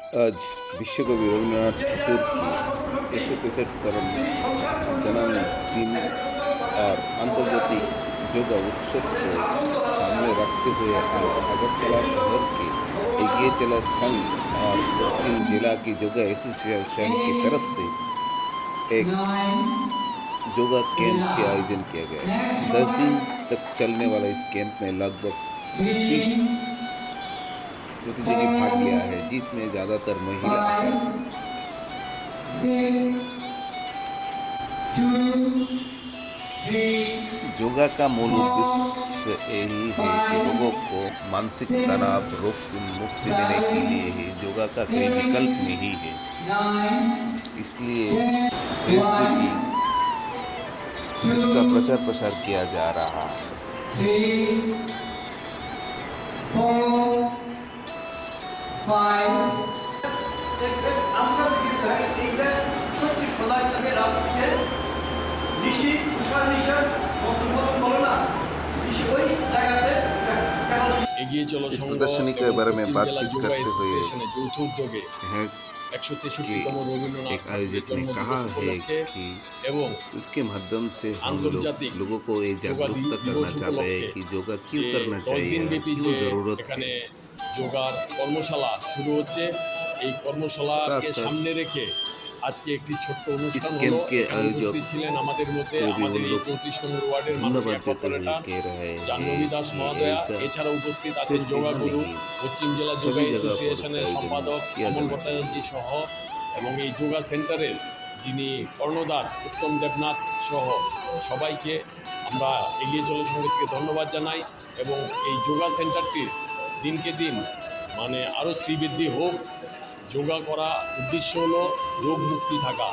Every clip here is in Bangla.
आज विश्वकवि रविन्द्रनाथ ठाकुर की 163वां जन्मदिन और आंतर्जातिक योगा उत्सव को सामने रखते हुए आज अगरतला शहर के एगिए चला संघ और पश्चिम जिला की योगा एसोसिएशन की तरफ से एक योगा कैंप के आयोजन किया गया है। 10 दिन तक चलने वाला इस कैंप में लगभग 30 प्रतियोगी भाग लिया है, जिसमें ज्यादातर महिला है। योगा का मूल उद्देश्य यही है कि लोगों को मानसिक तनाव रोग से मुक्ति देने के लिए ही योगा का कोई विकल्प नहीं है। इसलिए देश में भी इसका प्रचार प्रसार किया जा रहा है। इस प्रदर्शनी के बारे में बातचीत करते हुए एक आयोजक ने कहा है कि उसके माध्यम से हम लोगों को ये जागरूकता करना चाहते हैं कि योगा क्यों करना चाहिए, क्यों जरूरत है। যোগার কর্মশালা শুরু হচ্ছে। এই কর্মশালাকে সামনে রেখে আজকে একটি ছোট্ট অনুষ্ঠান হলো। উপস্থিত ছিলেন আমাদের মধ্যে আমাদের এই 34 নম্বর ওয়ার্ডের মাননীয় কর্পোরেটর জাহ্নবী দাস মহোদয়া। এছাড়া উপস্থিত আছেন যোগা গুরু, পশ্চিম জেলা যোগা অ্যাসোসিয়েশনের সম্পাদক অমল ভট্টাচার্য সহ, এবং এই যোগা সেন্টারের যিনি কর্ণধার উত্তম দেবনাথ সহ সবাইকে আমরা এগিয়ে চলো সঙ্গে থেকে ধন্যবাদ জানাই। এবং এই যোগা সেন্টারটির দিনকে দিন আরও শ্রীবৃদ্ধি হোক। যোগা করা উদ্দেশ্য হলো রোগ মুক্তি থাকা।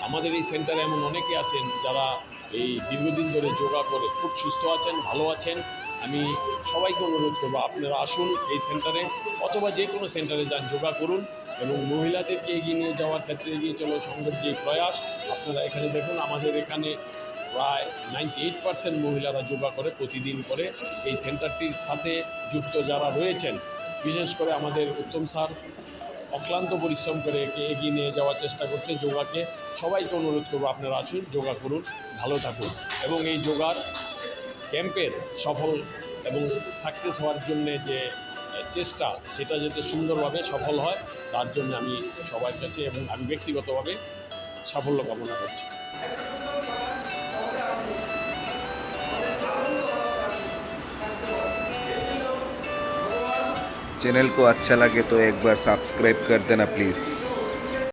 আমাদের এই সেন্টারে এমন অনেকে আছেন যারা এই দীর্ঘদিন ধরে যোগা করে খুব সুস্থ আছেন, ভালো আছেন। আমি সবাইকে অনুরোধ করবো আপনারা আসুন এই সেন্টারে, অথবা যে কোনো সেন্টারে যান, যোগা করুন। এবং মহিলাদেরকে এগিয়ে নিয়ে যাওয়ার ক্ষেত্রে এগিয়ে চলো সংঘের যে প্রয়াস, আপনারা এখানে দেখুন আমাদের এখানে প্রায় 98% মহিলারা যোগা করে, প্রতিদিন করে। এই সেন্টারটির সাথে যুক্ত যারা রয়েছেন, বিশেষ করে আমাদের উত্তম স্যার অক্লান্ত পরিশ্রম করে একে এগিয়ে নিয়ে যাওয়ার চেষ্টা করছে যোগাকে। সবাইকে অনুরোধ করবো আপনারা আসুন, যোগা করুন, ভালো থাকুন। এবং এই যোগার ক্যাম্পের সফল এবং সাকসেস হওয়ার জন্যে যে চেষ্টা, সেটা যাতে সুন্দরভাবে সফল হয়, তার জন্য আমি সবার কাছে এবং আমি ব্যক্তিগতভাবে সাফল্য কামনা করছি। चैनल को अच्छा लगे तो एक बार सब्सक्राइब कर देना प्लीज़।